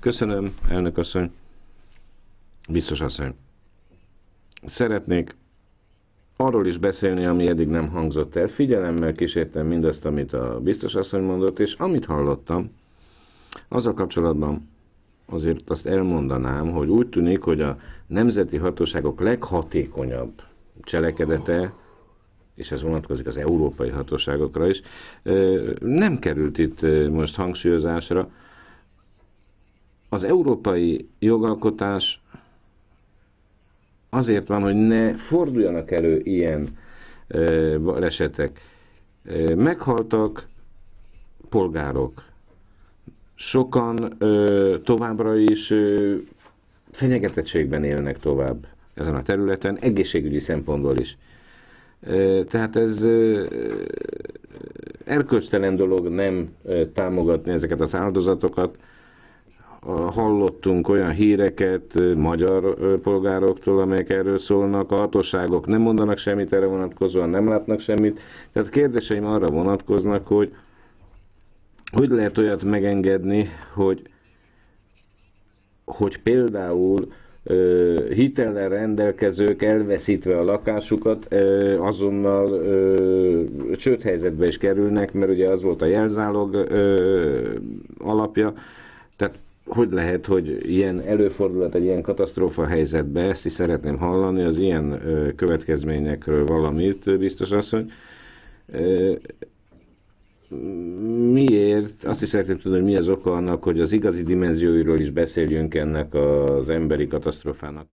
Köszönöm, elnök asszony, biztos asszony. Szeretnék arról is beszélni, ami eddig nem hangzott el. Figyelemmel kísértem mindazt, amit a biztos asszony mondott, és amit hallottam, azzal kapcsolatban azért azt elmondanám, hogy úgy tűnik, hogy a nemzeti hatóságok leghatékonyabb cselekedete, és ez vonatkozik az európai hatóságokra is, nem került itt most hangsúlyozásra. Az európai jogalkotás azért van, hogy ne forduljanak elő ilyen balesetek. Meghaltak polgárok. Sokan továbbra is fenyegetettségben élnek tovább ezen a területen, egészségügyi szempontból is. Tehát ez erkölcstelen dolog nem támogatni ezeket az áldozatokat. Hallottunk olyan híreket magyar polgároktól, amelyek erről szólnak, a hatóságok nem mondanak semmit erre vonatkozóan, nem látnak semmit. Tehát kérdéseim arra vonatkoznak, hogy lehet olyat megengedni, hogy például hitellel rendelkezők elveszítve a lakásukat azonnal csődhelyzetbe is kerülnek, mert ugye az volt a jelzálog alapja. Tehát hogy lehet, hogy ilyen előfordulhat egy ilyen katasztrófa helyzetbe, ezt is szeretném hallani, az ilyen következményekről valamit, biztos asszony. Miért? Azt is szeretném tudni, hogy mi az oka annak, hogy az igazi dimenzióiról is beszéljünk ennek az emberi katasztrófának.